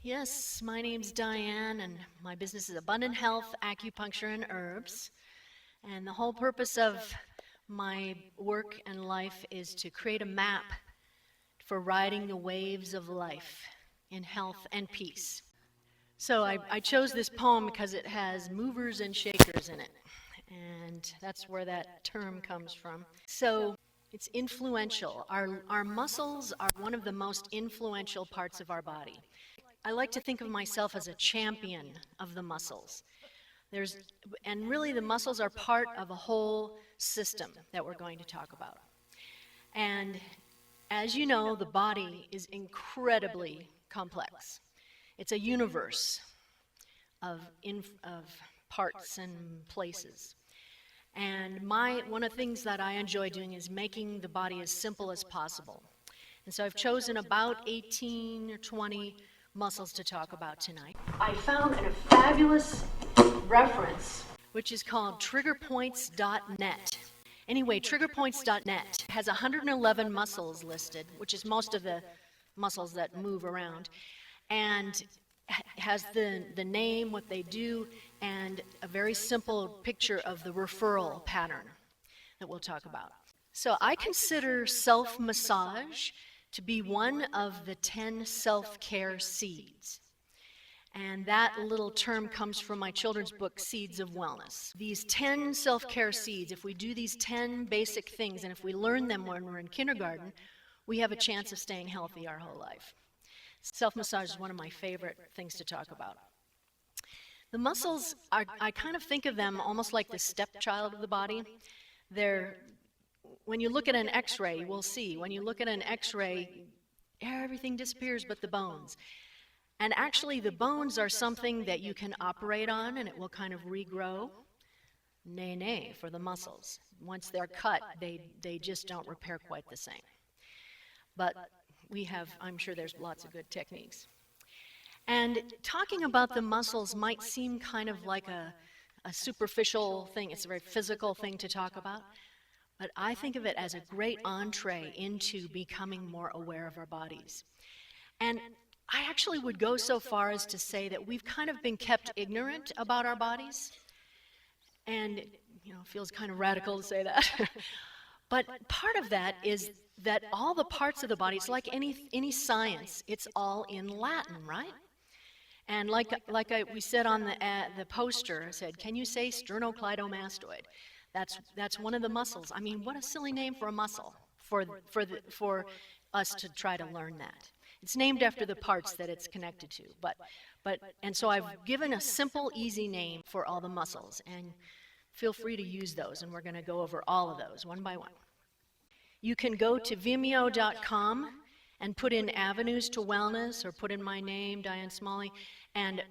Yes, my name's Diane, and my business is Abundant Health, Acupuncture, and Herbs. And the whole purpose of my work and life is to create a map for riding the waves of life in health and peace. So I chose this poem because it has movers and shakers in it, and that's where that term comes from. So it's influential. Our muscles are one of the most influential parts of our body. I like to think of myself as a champion of the muscles. And really the muscles are part of a whole system that we're going to talk about. And as you know, the body is incredibly complex. It's a universe of parts and places. And one of the things that I enjoy doing is making the body as simple as possible. And so I've chosen about 18 or 20 muscles to talk about tonight. I found a fabulous reference, which is called triggerpoints.net. Anyway, triggerpoints.net has 111 muscles listed, which is most of the muscles that move around, and has the name, what they do, and a very simple picture of the referral pattern that we'll talk about. So I consider self-massage to be one of the 10 self-care seeds. And that little term comes from my children's book, Seeds of Wellness. These 10 self-care seeds, if we do these 10 basic things, and if we learn them when we're in kindergarten, we have a chance of staying healthy our whole life. Self-massage is one of my favorite things to talk about. The muscles, I kind of think of them almost like the stepchild of the body. When you look at an x-ray, we'll see, when you look at an x-ray, everything disappears but the bones. And actually the bones are something that you can operate on and it will kind of regrow. Nay, for the muscles. Once they're cut, they just don't repair quite the same. But I'm sure there's lots of good techniques. And talking about the muscles might seem kind of like a superficial thing. It's a very physical thing to talk about. But I think of it as a great entree into becoming more aware of our bodies. And I actually would go so far as to say that we've kind of been kept ignorant about our bodies. And, it feels kind of radical to say that. But part of that is that all the parts of the body, it's like any science, it's all in Latin, right? And we said on the poster, I said, can you say sternocleiodomastoid? That's one of the muscles. I mean, what a silly name for a muscle, for us to try to learn that. It's named after the parts that it's connected to, and so I've given a simple, easy name for all the muscles, and feel free to use those, and we're going to go over all of those one by one. You can go to vimeo.com and put in Avenues to Wellness, or put in my name, Diane Smalley, and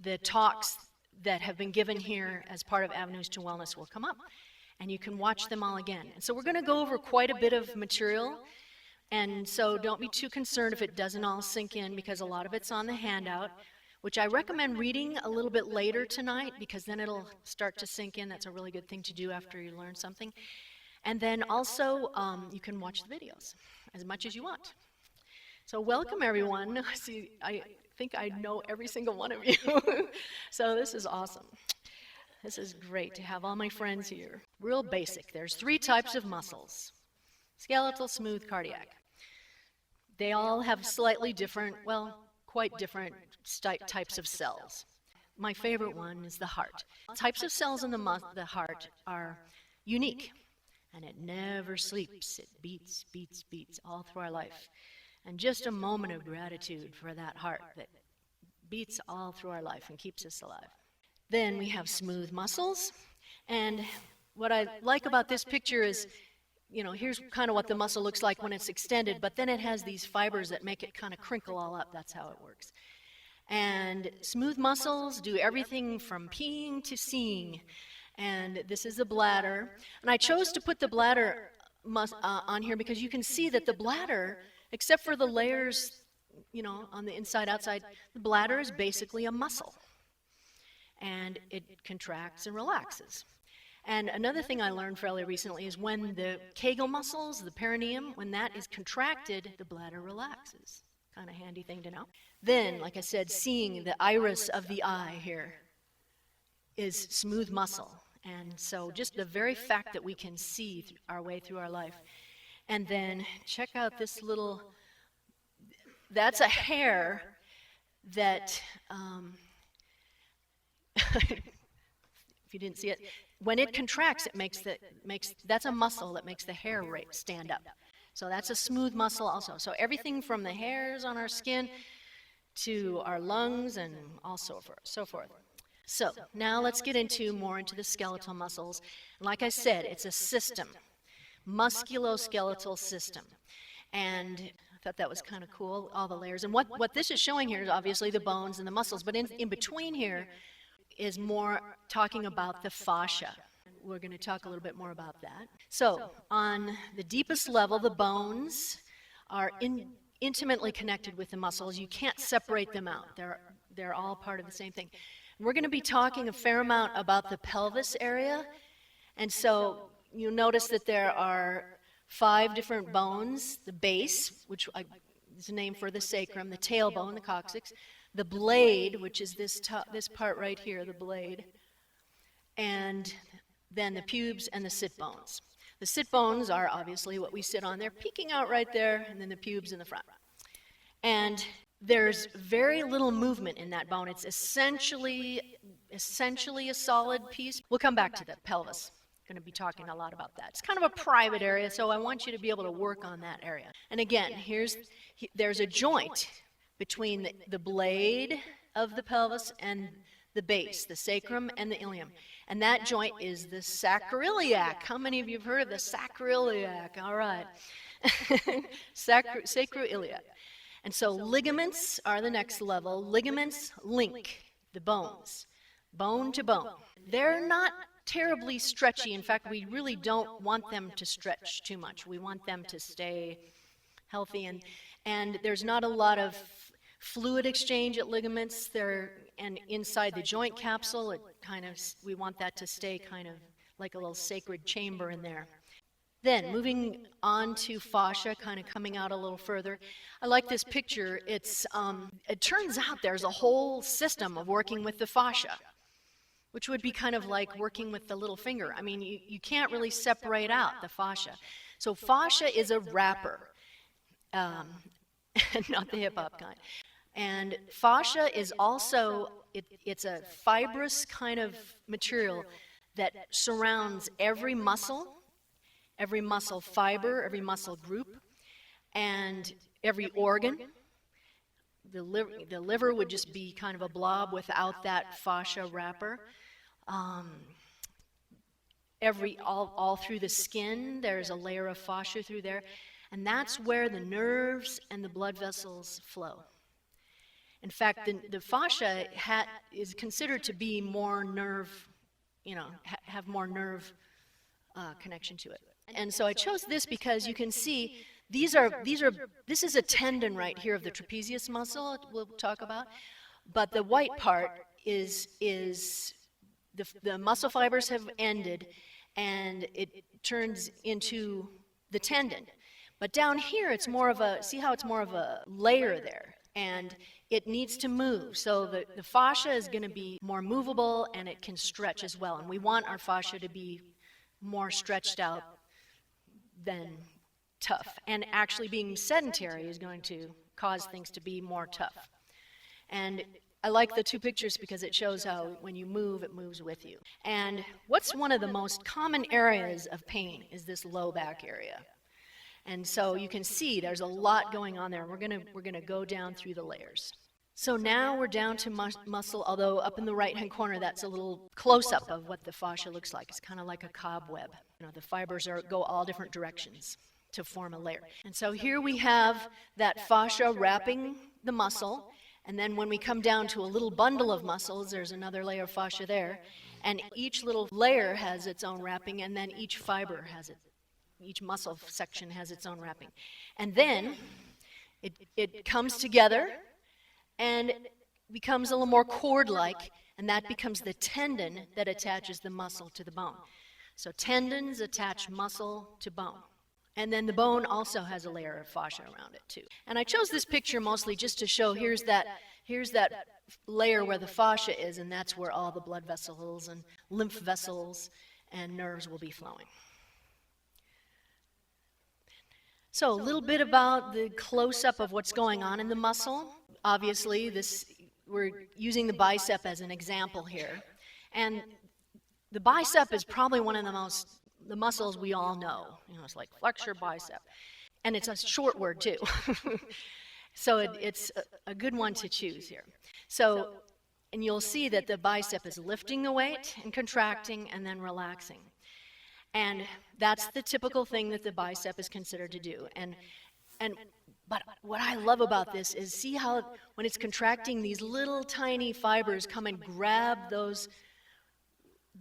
the talks that have been given here as part of Avenues to Wellness will come up, and you can watch them all again. And so we're going to go over quite a bit of material, and so don't be too concerned if it doesn't all sink in, because a lot of it's on the handout, which I recommend reading a little bit later tonight, because then it'll start to sink in. That's a really good thing to do after you learn something. And then also, you can watch the videos as much as you want. So welcome, everyone. See, I think I know every single one of you. So this is awesome. This is great to have all my friends here. Real basic. There's 3 types of muscles: skeletal, smooth, cardiac. They all have slightly different, quite different types of cells. My favorite one is the heart. Types of cells in the heart are unique, and it never sleeps. It beats, beats, beats all through our life. And just a moment of gratitude for that heart that beats all through our life and keeps us alive. Then we have smooth muscles. And what I like about this picture is, here's kind of what the muscle looks like when it's extended, but then it has these fibers that make it kind of crinkle all up. That's how it works. And smooth muscles do everything from peeing to seeing. And this is the bladder. And I chose to put the bladder on here because you can see that the bladder, except for the layers, on the inside, outside, the bladder is basically a muscle. And it contracts and relaxes. And another thing I learned fairly recently is when the Kegel muscles, the perineum, when that is contracted, the bladder relaxes. kind of handy thing to know. Then, like I said, seeing the iris of the eye here is smooth muscle. And so just the very fact that we can see our way through our life. And then check out this little, that's a hair that, if you didn't see it, when it contracts, that's a muscle that makes the hair rate stand up. So that's a smooth muscle also. So everything from the hairs on our skin to our lungs and so forth. So now let's get more into the skeletal muscles. Like I said, it's a system, musculoskeletal system. And I thought that was kind of cool, all the layers. And what this is showing here is obviously the bones and the muscles, but in between here is more talking about the fascia. We're going to talk a little bit more about that. So on the deepest level, the bones are intimately connected with the muscles. You can't separate them out. They're all part of the same thing. We're going to be talking a fair amount about the pelvis area. And so you'll notice that there are 5 different bones: the base, which is a name for the sacrum, the tailbone, the coccyx, the blade, which is this part right here, the blade, and then the pubes and the sit bones. The sit bones are obviously what we sit on. They're peeking out right there, and then the pubes in the front. And there's very little movement in that bone. It's essentially a solid piece. We'll come back to the pelvis. Going to be talking a lot about that. It's kind of a private area, so I want you to be able to work on that area. And again, there's a joint between the blade of the pelvis and the base, the sacrum and the ilium. And that joint is the sacroiliac. How many of you have heard of the sacroiliac? All right. Sacroiliac. And so ligaments are the next level. Ligaments link the bones, bone to bone. They're not terribly stretchy. In fact, we really don't want them to stretch too much. We want them to stay healthy. And there's not a lot of fluid exchange at ligaments. And inside the joint capsule, we want that to stay kind of like a little sacred chamber in there. Then, moving on to fascia, kind of coming out a little further. I like this picture. It turns out there's a whole system of working with the fascia, which would be kind of like working with the little finger. I mean, you can't really separate out the fascia. So fascia is a wrapper, not the hip-hop kind. And fascia is also, it's a fibrous kind of material that surrounds every muscle fiber, every muscle group, and every organ. The liver would just be kind of a blob without that fascia wrapper. All through the skin, there's a layer of fascia through there, and that's where the nerves and the blood vessels flow. In fact, the fascia is considered to be more nerve, have more nerve connection to it. And so I chose this because you can see this is a tendon right here of the trapezius muscle we'll talk about, but the white part is the muscle fibers have ended and it turns into the tendon. But down here it's more of see how it's more of a layer there, and it needs to move. So the fascia is going to be more movable and it can stretch as well. And we want our fascia to be more stretched out than tough. And actually being sedentary is going to cause things to be more tough. And I like the 2 pictures because it shows how when you move, it moves with you. And what's one of the most common areas of pain is this low back area. And so you can see there's a lot going on there. We're going to go down through the layers. So now we're down to muscle, although up in the right-hand corner, that's a little close-up of what the fascia looks like. It's kind of like a cobweb. The fibers go all different directions to form a layer. And so here we have that fascia wrapping the muscle, and then when we come down to a little bundle of muscles, there's another layer of fascia there, and each little layer has its own wrapping, and then each fiber has it. Each muscle section has its own wrapping. And then it comes together and becomes a little more cord-like, and that becomes the tendon that attaches the muscle to the bone. So tendons attach muscle to bone. And then the bone also has a layer of fascia around it too. And I chose this picture mostly just to show here's that layer where the fascia is, and that's where all the blood vessels and lymph vessels and nerves will be flowing. So a little bit about the close-up of what's going on in the muscle. Obviously, we're using the bicep as an example here. And the bicep is probably one of the muscles we all know. It's like flex your bicep. And it's a short word too. So it's a good one to choose here. So, and you'll see that the bicep is lifting the weight and contracting and then relaxing. And that's the typical thing that the bicep is considered to do. But what I love about this is see how when it's contracting, these little tiny fibers come and grab those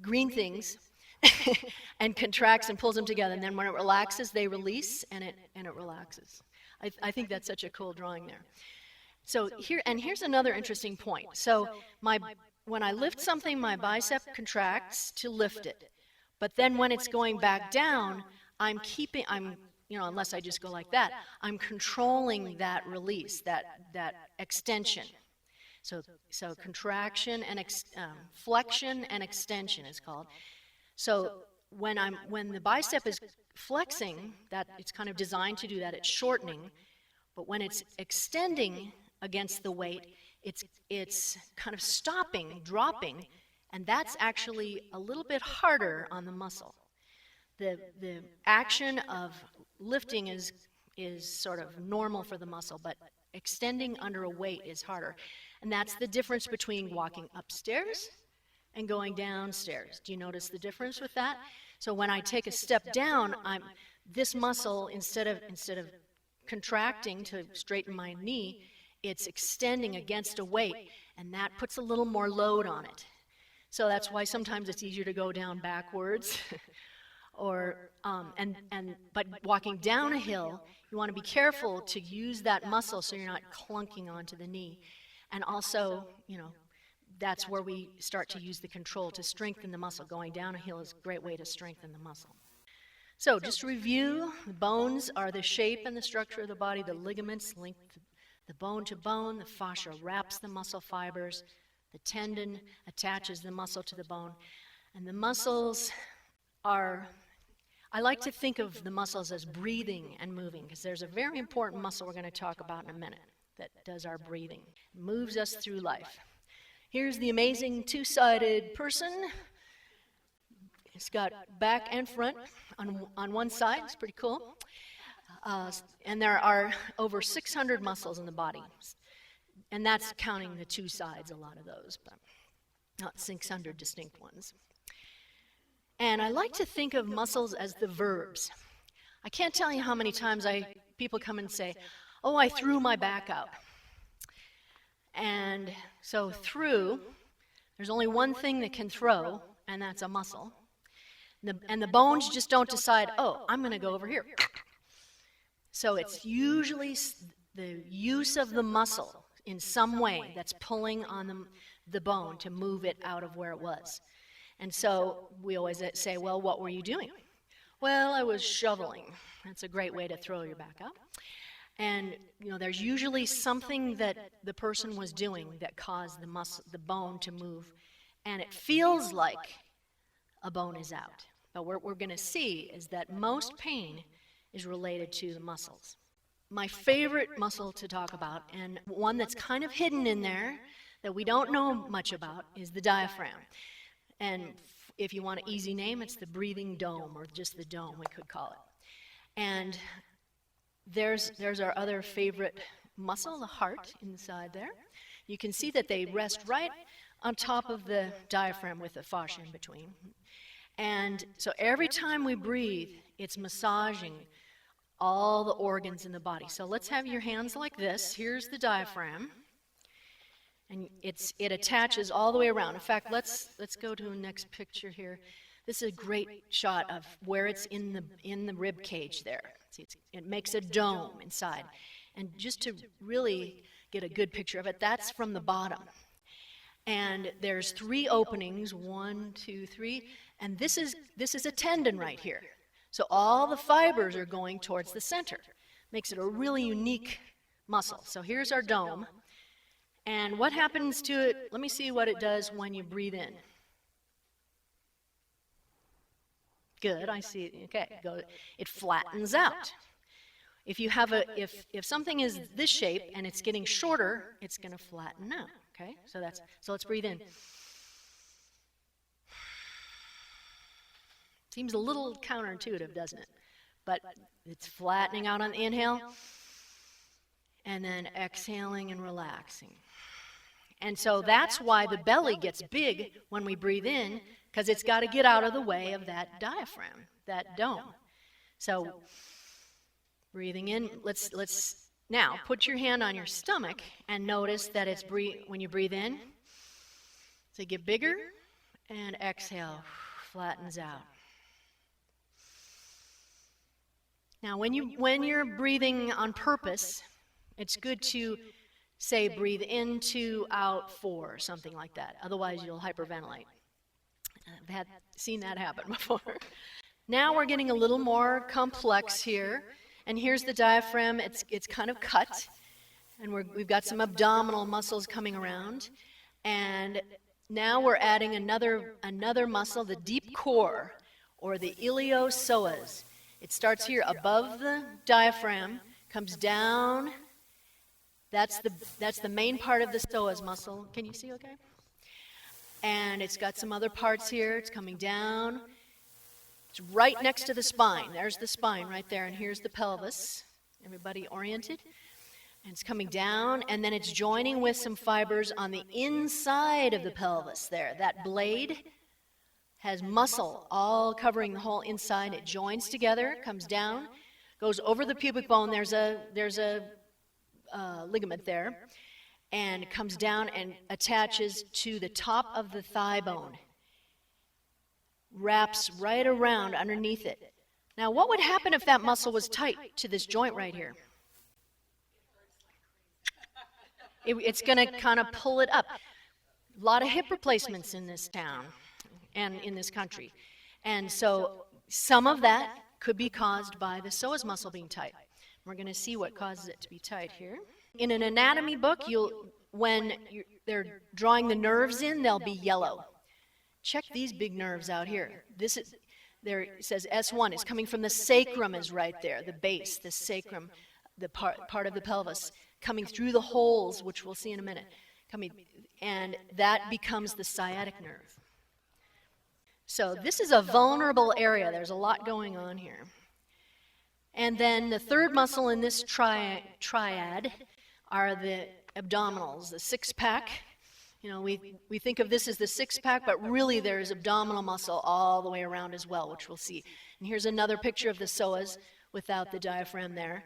green things and contracts and pulls them together. And then when it relaxes, they release and it relaxes. I think that's such a cool drawing there. So here's another interesting point. So when I lift something, my bicep contracts to lift it. But then when it's going back down, unless I just go like that, I'm controlling that release, that extension. So contraction and flexion and extension is called. So when the bicep is flexing, that it's kind of designed to do that, it's shortening. But when it's extending against the weight, it's kind of stopping, dropping, and that's actually a little bit harder on the muscle. The action of lifting is sort of normal for the muscle, but extending under a weight is harder. And that's the difference between walking upstairs and going downstairs. Do you notice the difference with that? So when I take a step down, this muscle, instead of contracting to straighten my knee, it's extending against a weight, and that puts a little more load on it. So that's why sometimes it's easier to go down backwards. But walking down a hill, you want to be careful to use that muscle so you're not clunking onto the knee. And also, that's where we start to use the control to strengthen the muscle. Going down a hill is a great way to strengthen the muscle. So just to review, the bones are the shape and the structure of the body. The ligaments link the bone to bone. The fascia wraps the muscle fibers. The tendon attaches the muscle to the bone. And the muscles I like to think of the muscles as breathing and moving, because there's a very important muscle we're going to talk about in a minute that does our breathing, moves us through life. Here's the amazing two-sided person. It's got back and front on one side. It's pretty cool. And there are over 600 muscles in the body. And that's counting the two sides, a lot of those, but not 600 distinct ones. And I like to think of muscles as the verbs. I can't tell you how many times people come and say, "Oh, I threw my back out." And so there's only one thing that can throw, and that's a muscle. And the bones just don't decide, "Oh, I'm going to go over here." So it's usually the use of the muscle in some way that's pulling on the bone to move it out of where it was. And so we always say, "Well, what were you doing?" "Well, I was shoveling." That's a great way to throw your back out. And there's usually something that the person was doing that caused the bone to move, and it feels like a bone is out. But what we're going to see is that most pain is related to the muscles. My favorite muscle to talk about, and one that's kind of hidden in there that we don't know much about, is the diaphragm. And if you want an easy name, it's the breathing dome, or just the dome, we could call it. And there's our other favorite muscle, the heart, inside there. You can see that they rest right on top of the diaphragm with the fascia in between. And so every time we breathe, it's massaging all the organs in the body. So let's have your hands like this. Here's the diaphragm. And it attaches all the way around. In fact, let's go to the next picture here. This is a great shot of where it's in the rib cage there. See, it makes a dome inside. And just to really get a good picture of it, that's from the bottom. And there's 3 openings, 1, 2, 3, and this is a tendon right here. So all the fibers are going towards the center. Makes it a really unique muscle. So here's our dome. And what happens to it? Let me see what it does when you breathe in. Good, I see it. Okay, it flattens out. If you have if something is this shape and it's getting shorter, it's going to flatten out. Okay, so let's breathe in. Seems a little counterintuitive, doesn't it? But it's flattening out on the inhale, and then exhaling and relaxing. And so that's why the belly gets big when we breathe in, because it's got to get out of the way of that diaphragm, that dome. So breathing in, let's now put your hand on your stomach and notice that it's when you breathe in, so get bigger, and exhale, flattens out. Now, when you're breathing on purpose, it's good to say breathe in, 2, out, 4, something like that. Otherwise, you'll hyperventilate. I've seen that happen before. Now we're getting a little more complex here, and here's the diaphragm. It's kind of cut, and we've got some abdominal muscles coming around, and now we're adding another muscle, the deep core, or the iliopsoas. It starts here above the diaphragm, comes down. That's the main part of the psoas muscle. Can you see okay? And it's got some other parts here. It's coming down. It's right next to the spine. There's the spine right there, and here's the pelvis. Everybody oriented? And it's coming down, and then it's joining with some fibers on the inside of the pelvis there. That blade has muscle all covering the whole inside. It joins together, comes down, goes over the pubic bone. There's a ligament there, and comes down and attaches to the top of the thigh bone. Wraps right around underneath it. Now, what would happen if that muscle was tight to this joint right here? It's going to kind of pull it up. A lot of hip replacements in this town and in this country. And so some of that could be caused by the psoas muscle being tight. We're going to see what causes it to be tight here. In an anatomy book, when they're drawing the nerves in, they'll be yellow. Check these big nerves out here. There it says S1 is coming from the sacrum, is right there, the base, the sacrum, the part of the pelvis, coming through the holes, which we'll see in a minute. And that becomes the sciatic nerve. So this is a vulnerable area. There's a lot going on here. And then the third muscle in this triad are the abdominals, the six-pack. You know, we think of this as the six-pack, but really there's abdominal muscle all the way around as well, which we'll see. And here's another picture of the psoas without the diaphragm there,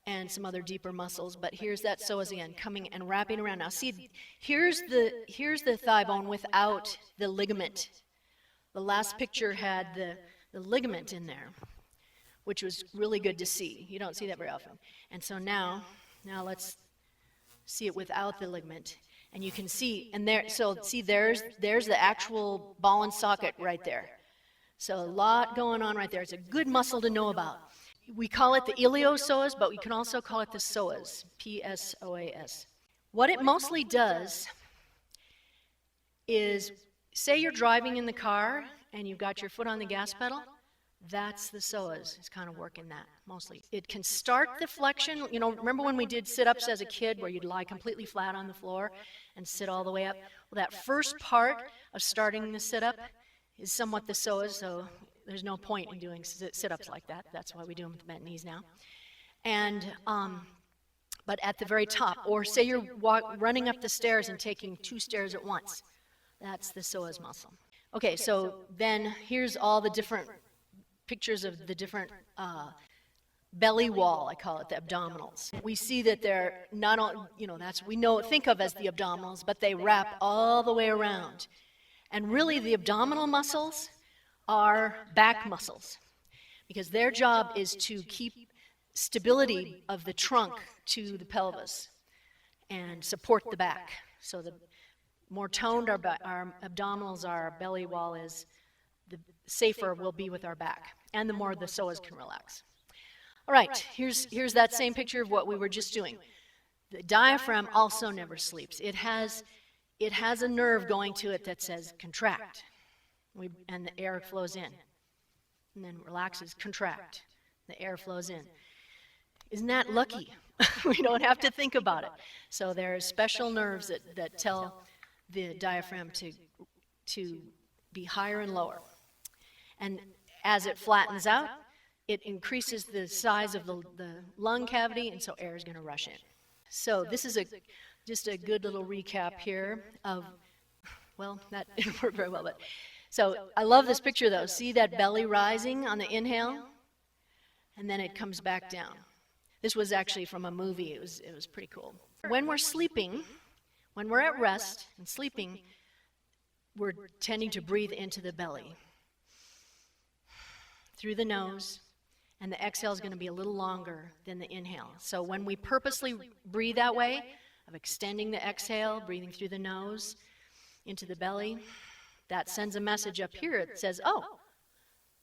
and some other deeper muscles. But here's that psoas again, coming and wrapping around. Now see, here's the thigh bone without the ligament. The last picture had the ligament in there, which was really good to see. You don't see that very often. And so now let's see it without the ligament. And you can see, and there's the actual ball and socket right there. So a lot going on right there. It's a good muscle to know about. We call it the iliopsoas, but we can also call it the psoas, P-S-O-A-S. What it mostly does is, say you're driving in the car and you've got your foot on the gas pedal, that's the psoas. It's kind of working that mostly. It can start the flexion. You know, remember when we did sit-ups as a kid where you'd lie completely flat on the floor and sit all the way up? Well, that first part of starting the sit-up is somewhat the psoas, so there's no point in doing sit-ups like that. That's why we do them with bent knees now. And but at the very top, or say you're running up the stairs and taking 2 stairs at once, that's the psoas muscle. Okay, so then here's all the different pictures of the different belly wall, I call it, the abdominals. We see that they're not all, think of as the abdominals, but they wrap all the way around. And really the abdominal muscles are back muscles, because their job is to keep stability of the trunk to the pelvis and support the back. So the more toned our abdominals are, our belly wall is, safer we'll be with our back, and the more the psoas can relax. All right, here's that same picture of what we were just doing. The diaphragm also never sleeps. It has a nerve going to it that says contract, and the air flows in, and then relaxes, contract, the air flows in. Isn't that lucky? We don't have to think about it. So there are special nerves that tell the diaphragm to be higher and lower. And as it flattens out, it increases the size of the lung cavity, and so air is going to rush in. So this is just a good little recap here of, well, that didn't work very well, but. So I love this picture though. See that belly rising on the inhale? And then it comes back down. This was actually from a movie. It was pretty cool. When we're sleeping, when we're at rest and sleeping, we're tending to breathe into the belly through the nose, and the exhale is going to be a little longer than the inhale. So when we purposely breathe that way, of extending the exhale, breathing through the nose into the belly, that sends a message up here. It says, oh,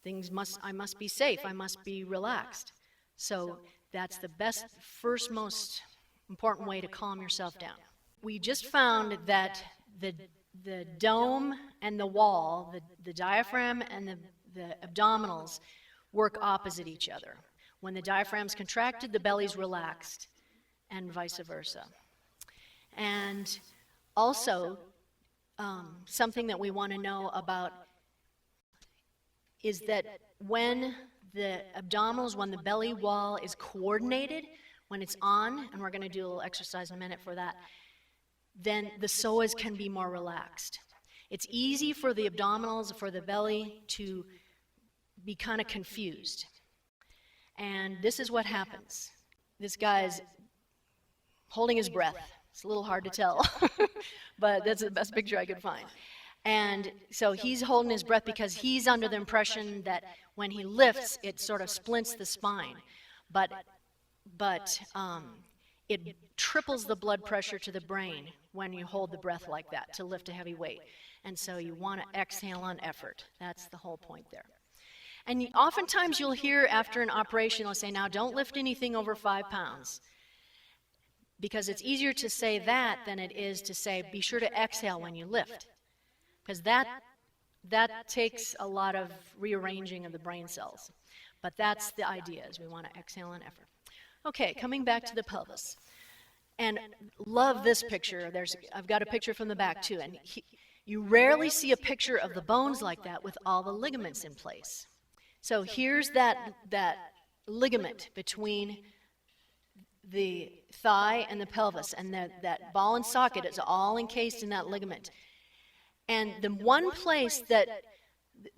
I must be safe, I must be relaxed. So that's the best, first, most important way to calm yourself down. We just found that the dome and the wall, the diaphragm and the abdominals work opposite each other. When the diaphragm's contracted, the belly's relaxed, and vice versa. And also, something that we want to know about is that when the abdominals, when the belly wall is coordinated, when it's on, and we're going to do a little exercise in a minute for that, then the psoas can be more relaxed. It's easy for the abdominals, for the belly, to be kind of confused. And this is what happens. This guy's holding his breath. It's a little hard to tell, but that's the best picture I could find. And so he's holding his breath because he's under the impression that when he lifts, it sort of splints the spine. But it triples the blood pressure to the brain when you hold the breath like that to lift a heavy weight. And so you want to exhale on effort. That's the whole point there. And oftentimes you'll hear after an operation, they'll say, now don't lift anything over 5 pounds. Because it's easier to say that than it is to say, be sure to exhale when you lift. Because that takes a lot of rearranging of the brain cells. But that's the idea, is we want to exhale on effort. Okay, coming back to the pelvis. And love this picture. I've got a picture from the back too. And you rarely see a picture of the bones like that with all the ligaments in place. So here's that ligament between the thigh and the pelvis, and that ball and socket is all encased in that ligament. And the one place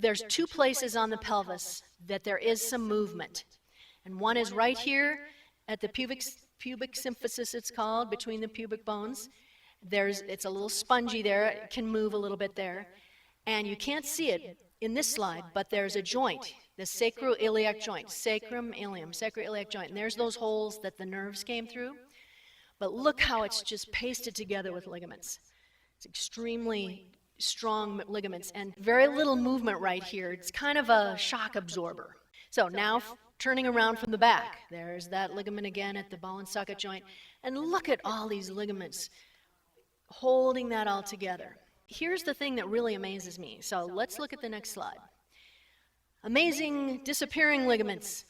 there's 2 places on the pelvis that there is some movement. And one is right here at the pubic symphysis, it's called, between the pubic bones. It's a little spongy there, it can move a little bit there. And you can't see it in this slide, but there's a joint, the sacroiliac joint, sacrum ilium, sacroiliac joint. And there's those holes that the nerves came through. But look how it's just pasted together with ligaments. It's extremely strong ligaments and very little movement right here. It's kind of a shock absorber. So now turning around from the back, there's that ligament again at the ball and socket joint. And look at all these ligaments holding that all together. Here's the thing that really amazes me. So let's look at the next slide. Amazing disappearing ligaments.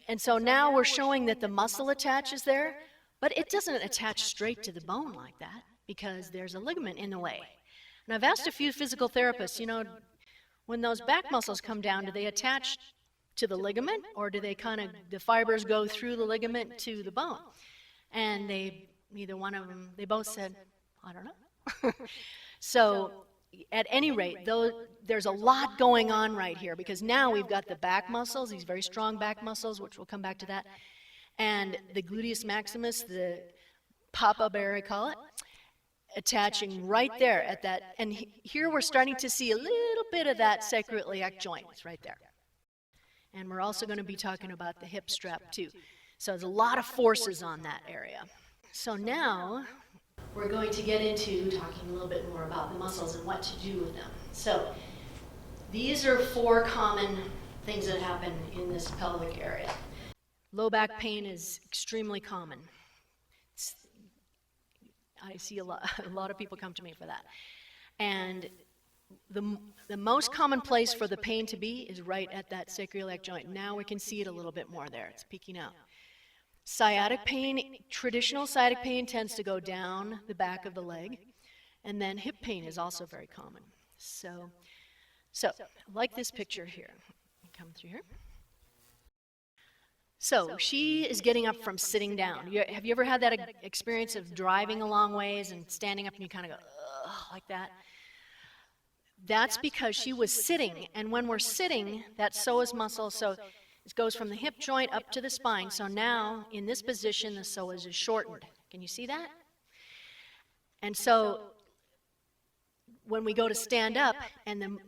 And so now we're showing that the muscle attaches there, but it doesn't attach straight to the bone like that because there's a ligament in the way. And I've asked a few physical therapists, when those back muscles come down, do they attach to the ligament, or do they the fibers go through the ligament to the bone? And neither one of them, they both said, I don't know. So at any rate, there's a lot going on right here, because now we've got the back muscles, these very strong back muscles, which we'll come back to that, and the gluteus maximus, the papa bear, I call it, attaching right there at that. And here we're starting to see a little bit of that sacroiliac joint. It's right there. And we're also going to be talking about the hip strap too. So there's a lot of forces on that area. So now we're going to get into talking a little bit more about the muscles and what to do with them. So These are 4 common things that happen in this pelvic area. Low back pain is extremely common. I see a lot of people come to me for that. And the most common place for the pain to be is right at that sacroiliac joint. Now we can see it a little bit more there. It's peeking out. Sciatic pain, traditional sciatic pain tends to go down the back of the leg. And then hip pain is also very common. So like this picture here. Come through here. So she is getting up from sitting down. Have you ever had that experience of driving a long ways and standing up and you kind of go, ugh, like that? That's because she was sitting, and when we're sitting, that psoas muscle, so it goes from the hip joint up to the spine. So now, in this position, the psoas is shortened. Can you see that? And so when we go to stand up, and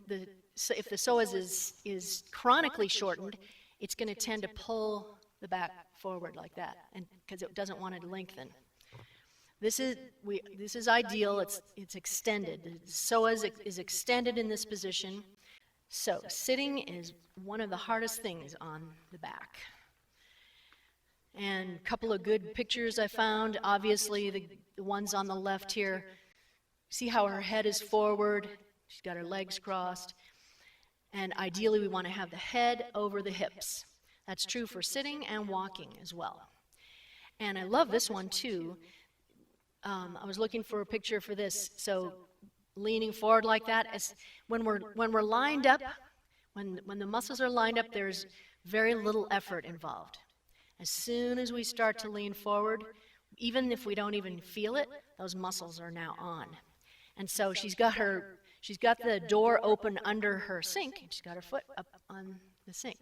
if the psoas is chronically shortened, it's going to tend to pull the back forward like that, and because it doesn't want to lengthen. This is ideal. It's extended. The psoas is extended in this position. So sitting is one of the hardest things on the back. And a couple of good pictures I found. Obviously, the ones on the left here. See how her head is forward. She's got her legs crossed. And ideally, we want to have the head over the hips. That's true for sitting and walking as well. And I love this one too. I was looking for a picture for this. So leaning forward like that, when we're lined up, when the muscles are lined up, there's very little effort involved. As soon as we start to lean forward, even if we don't even feel it, those muscles are now on. And so she's got the door open under her sink, and she's got her foot up on the sink.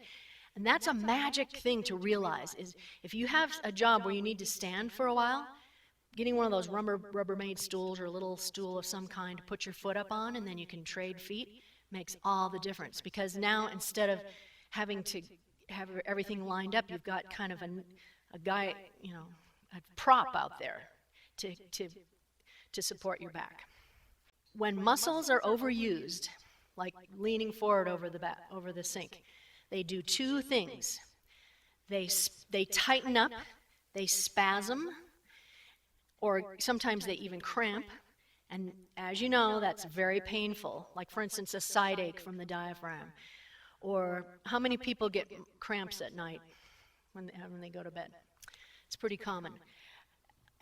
And that's a magic thing to realize, is if you have a job where you need to stand for a while, getting one of those Rubbermaid stools or a little stool of some kind to put your foot up on, and then you can trade feet, makes all the difference. Because now, instead of having to have everything lined up, you've got kind of a guy, a prop out there to support your back. When muscles are overused, like leaning forward over the sink, they do 2 things. They tighten up, they spasm, or sometimes they even cramp. And as you know, that's very painful. Like, for instance, a side ache from the diaphragm. Or how many people get cramps at night when they go to bed? It's pretty common.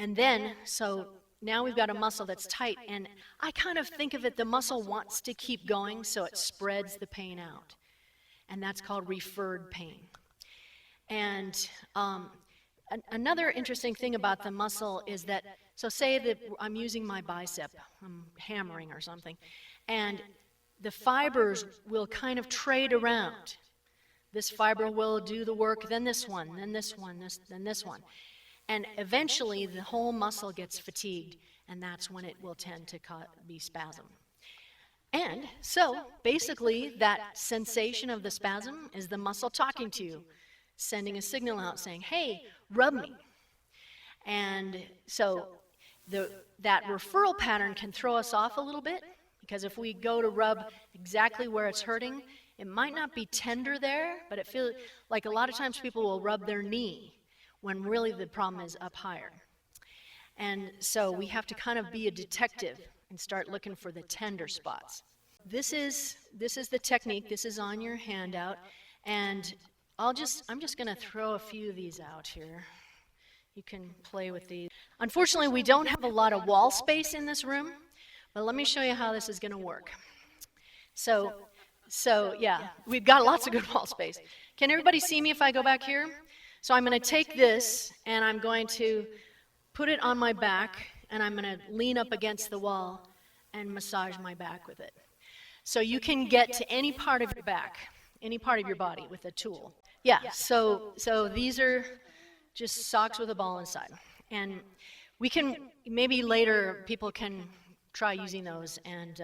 And then, so now we've got a muscle that's tight, and I kind of think of it, the muscle wants to keep going, so it spreads the pain out. And that's called referred pain. And another interesting thing about the muscle is that, so say that I'm using my bicep, I'm hammering or something, and the fibers will kind of trade around. This fiber will do the work, then this one, then this one, then this one. And eventually the whole muscle gets fatigued, and that's when it will tend to be spasm. And so basically that sensation of the spasm is the muscle talking to you, sending a signal out saying, hey, rub me. And so that referral pattern can throw us off a little bit, because if we go to rub exactly where it's hurting, it might not be tender there, but it feels like a lot of times people will rub their knee when really the problem is up higher. And so we have to kind of be a detective and start looking for the tender spots. This is the technique. This is on your handout, and I'm just going to throw a few of these out here. You can play with these. Unfortunately, we don't have a lot of wall space in this room, but let me show you how this is going to work. So yeah, we've got lots of good wall space. Can everybody see me if I go back here? So I'm going to take this, and I'm going to put it on my back, and I'm going to lean up against the wall and massage my back with it. So you can get to any part of your back, any part of your body with a tool. Yeah, so these are just socks with a ball inside. And we can, maybe later people can try using those and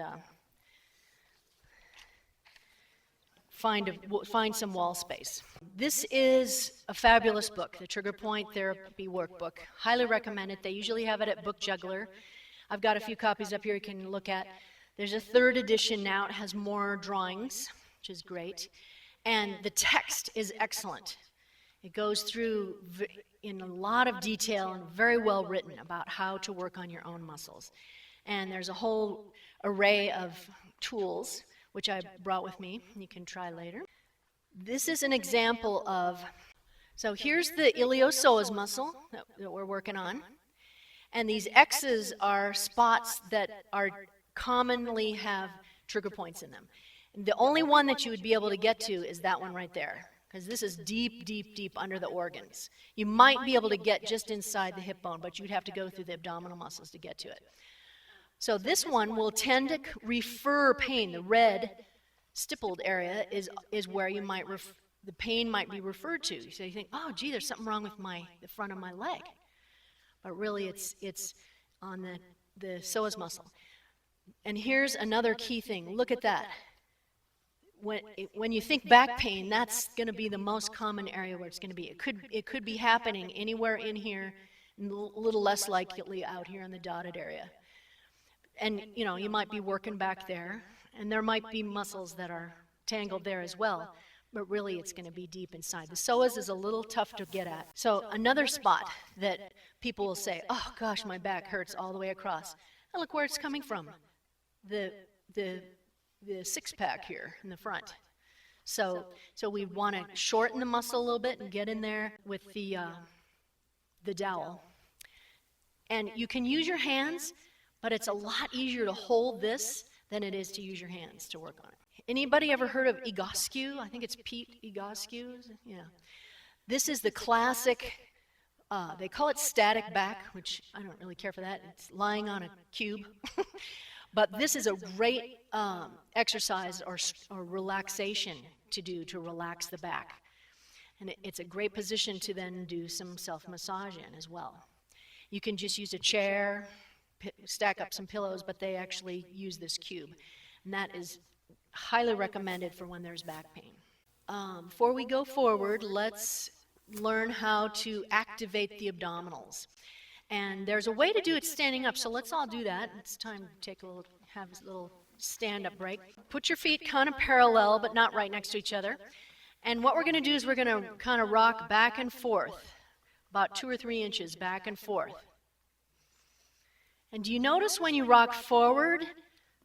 find some wall space. This is a fabulous book, the Trigger Point Therapy Workbook. Highly recommend it. They usually have it at Book Juggler. I've got a few copies up here you can look at. There's a 3rd edition now. It has more drawings. which is great. And the text is excellent. It goes through in a lot of detail and very well written about how to work on your own muscles. And there's a whole array of tools, which I brought with me. You can try later. This is an example of, so here's the iliopsoas muscle that we're working on. And these X's are spots that are commonly have trigger points in them. And the only one that you would be able to get to is that one right there, because this is deep, deep, deep under the organs. You might be able to get just inside the hip bone, but you'd have to go through the abdominal muscles to get to it. So this one will tend to refer pain. The red stippled area is where you might the pain might be referred to. So you think, oh, gee, there's something wrong with the front of my leg. But really, it's on the psoas muscle. And here's another key thing. Look at that. When you think back pain, that's going to be the most common area where it's going to be. It could be happening anywhere in here, and a little less likely out here in the dotted area. And you might be working back there, and there might be muscles that are tangled there as well. But really, it's going to be deep inside. The psoas is a little tough to get at. So another spot that people will say, "Oh gosh, my back hurts all the way across." And look where it's coming from. The six-pack here in the front. So we want to shorten the muscle a little bit and get in there with the dowel. And you can use your hands, but it's a lot easier to hold this than it is to use your hands to work on it. Anybody ever heard of Egoscue? I think it's Pete Egoscue. Yeah. This is the classic, they call it static back, which I don't really care for that. It's lying on a cube. But this is a great exercise or relaxation to do to relax the back. And it's a great position to then do some self-massage in as well. You can just use a chair, stack up some pillows, but they actually use this cube. And that is highly recommended for when there's back pain. Before we go forward, let's learn how to activate the abdominals. And there's a way to do it standing up, so let's all do that. It's time to have a little stand-up break. Put your feet kind of parallel, but not right next to each other. And what we're going to do is we're going to kind of rock back and forth, about 2 or 3 inches back and forth. And do you notice when you rock forward,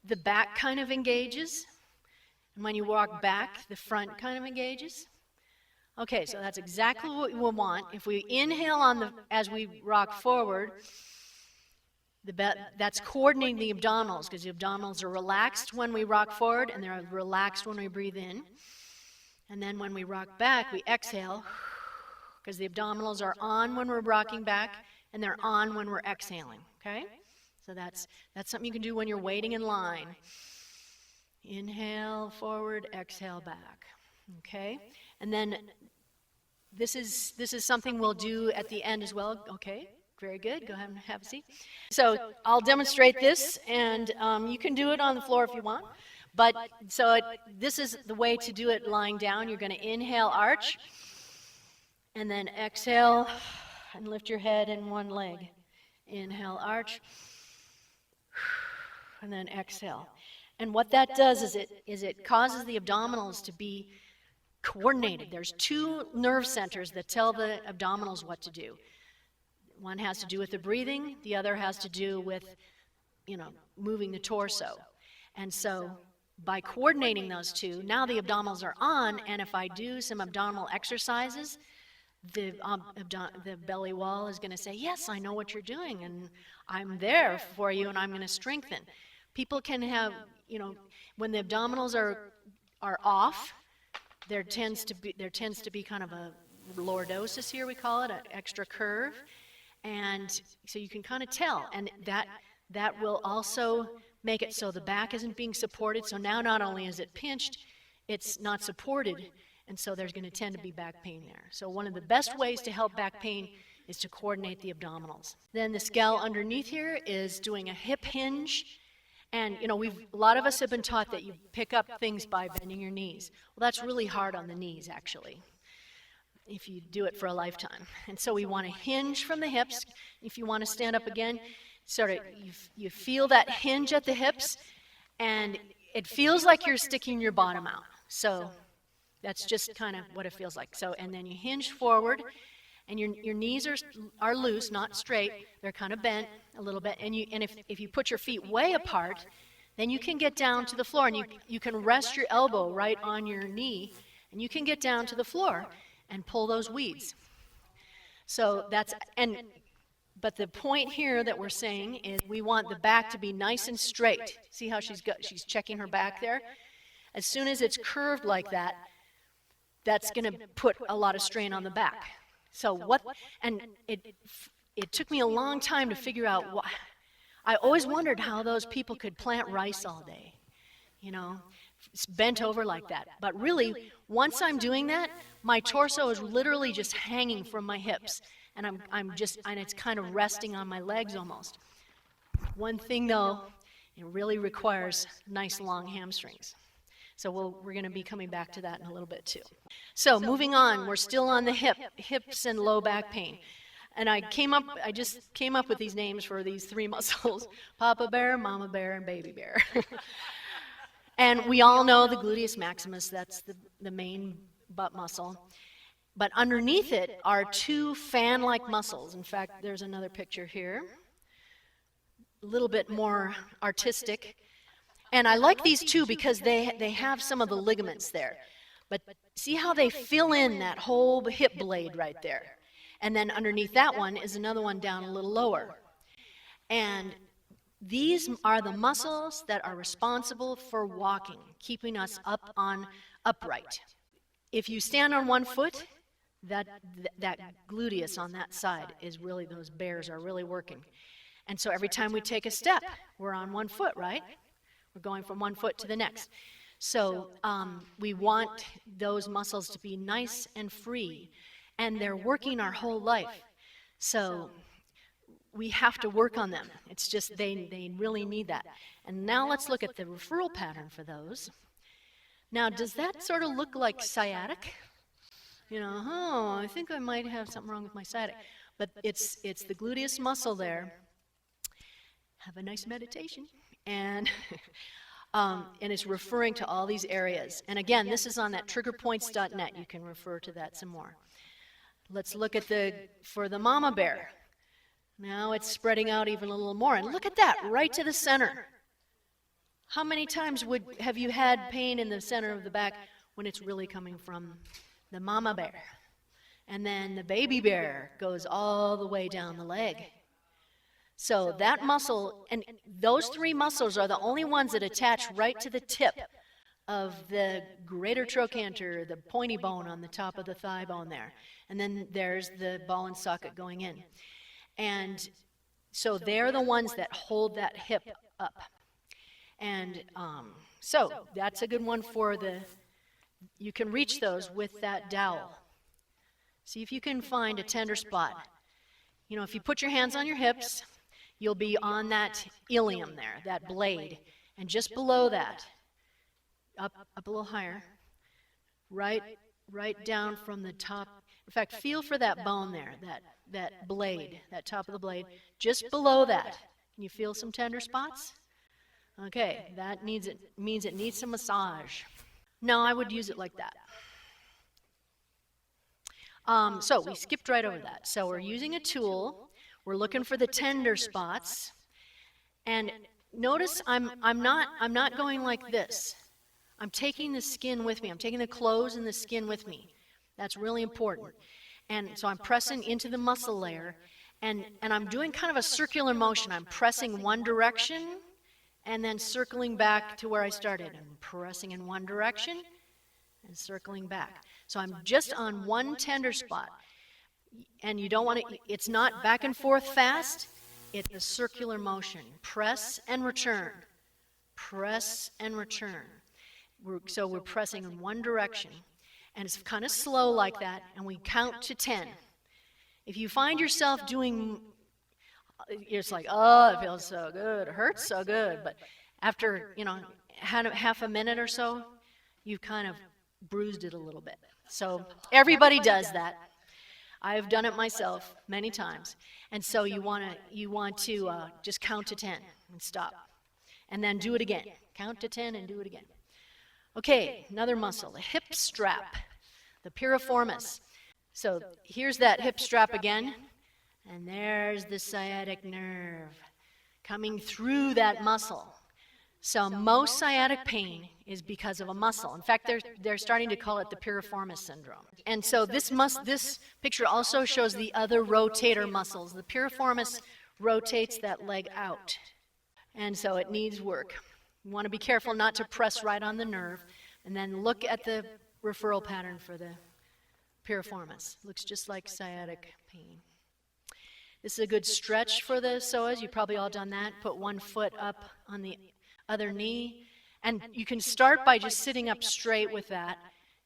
the back kind of engages? And when you walk back, the front kind of engages? Okay, so that's exactly what we want. If we inhale as we rock forward, that's coordinating the abdominals, because the abdominals are relaxed when we rock forward, and they're relaxed when we breathe in. And then when we rock back, we exhale, because the abdominals are on when we're rocking back, and they're on when we're exhaling, okay? So that's something you can do when you're waiting in line. Inhale forward, exhale back, okay? And then this is something we'll do at the end as well. Okay, very good. Go ahead and have a seat. So I'll demonstrate this, and you can do it on the floor if you want. But this is the way to do it lying down. You're going to inhale, arch, and then exhale and lift your head in one leg. Inhale, arch, and then exhale. And what that does is it causes the abdominals to be coordinated. There's 2 nerve centers that tell the abdominals what to do. One has to do with the breathing, the other has to do with, moving the torso. And so by coordinating those 2, now the abdominals are on, and if I do some abdominal exercises, the belly wall is going to say, yes, I know what you're doing, and I'm there for you, and I'm going to strengthen. People can have, when the abdominals are off, there tends to be kind of a lordosis here, we call it, an extra curve, and so you can kind of tell, and that will also make it so the back isn't being supported. So now not only is it pinched, it's not supported, and so there's going to tend to be back pain there. So one of the best ways to help back pain is to coordinate the abdominals. Then the scale underneath here is doing a hip hinge. And, a lot of us have been taught that you pick up things by bending your knees. Well, that's really hard on the knees, actually, if you do it for a lifetime. And so we want to hinge from the hips. If you want to stand up again, sort of, you feel that hinge at the hips, and it feels like you're sticking your bottom out. So that's just kind of what it feels like. So, and then you hinge forward, and your knees are loose, not straight. They're kind of bent a little bit. And if you put your feet way apart, then you can get down to the floor, and you can rest your elbow right on your knee, and you can get down to the floor and pull those weeds. So but the point here that we're saying is we want the back to be nice and straight. See how she's checking her back there? As soon as it's curved like that, that's going to put a lot of strain on the back. So it took me a long time to figure out why. I always wondered how those people could plant rice all day, it's bent over like that. But really, once I'm doing that, my torso is literally just hanging from my hips. And and it's kind of resting on my legs almost. One thing though, it really requires nice long hamstrings. So we're going to be coming back to that in a little bit too. So moving on, we're still on the hips and low back pain. And I just came up with these names for these three muscles: Papa Bear, Mama Bear, and Baby Bear. And we all know the gluteus maximus, that's the main butt muscle. But underneath it are two fan-like muscles. In fact, there's another picture here, a little bit more artistic. And I like these two because they have some of the ligaments there. But see how they fill in that whole hip blade right there. And then underneath that one is another one down a little lower. And these are the muscles that are responsible for walking, keeping us upright. If you stand on one foot, that gluteus on that side is really, those bears are really working. And so every time we take a step, we're on one foot, right? We're going from one foot to the next. So we want those muscles to be nice and free, and they're working our whole life. So we have to work on them. It's just they really need that. And now let's look at the referral pattern for those. Now, does that sort of look like sciatic? I think I might have something wrong with my sciatic. But it's the gluteus muscle there. Have a nice meditation. And it's referring to all these areas. And again, this is on that triggerpoints.net. You can refer to that some more. Let's look at for the mama bear. Now it's spreading out even a little more. And look at that, right to the center. How many times have you had pain in the center of the back when it's really coming from the mama bear? And then the baby bear goes all the way down the leg. So that muscle, and those three muscles are the only ones that attach right to the tip of the greater trochanter, the pointy bone on the top of the thigh bone there. And then there's the ball and socket going in. And so they're the ones that hold that hip up. And so that's a good one for you can reach those with that dowel. See if you can find a tender spot. If you put your hands on your hips, you'll be on that ilium there, that blade. And just below that, up a little higher, right down from the top. In fact, feel for that bone there, that blade, that top of the blade. Just below that, can you feel some tender spots? Okay, that means it needs some massage. No, I would use it like that. So we skipped right over that. So we're using a tool. We're looking for the tender spots. And notice I'm not going like this. I'm taking the skin with me. I'm taking the clothes and the skin with me. That's really important. And so I'm pressing into the muscle layer, and I'm doing kind of a circular motion. I'm pressing one direction and then circling back to where I started. I'm pressing in one direction and circling back. So I'm just on one tender spot. And you don't want to, it's not back and forth fast. It's a circular motion. Press and return. Press and return. So we're pressing in one direction. And it's kind of slow like that, and we count to 10. If you find yourself doing, it's like, oh, it feels so good, it hurts so good, but after, half a minute or so, you've kind of bruised it a little bit. So everybody does that. I've done it myself many times. And so you want to just count to 10 and stop. And then do it again. Count to 10 and do it again. Okay, another muscle, the hip strap, the piriformis. So here's that hip strap again, and there's the sciatic nerve coming through that muscle. So most sciatic pain is because of a muscle. In fact, they're starting to call it the piriformis syndrome. And so this picture also shows the other rotator muscles. The piriformis rotates that leg out, and so it needs work. You want to be careful not to press right on the nerve, and then look at the referral pattern for the piriformis. Looks just like sciatic pain. This is a good stretch for the psoas. You've probably all done that. Put one foot up on the other knee, and you can start by just sitting up straight with that,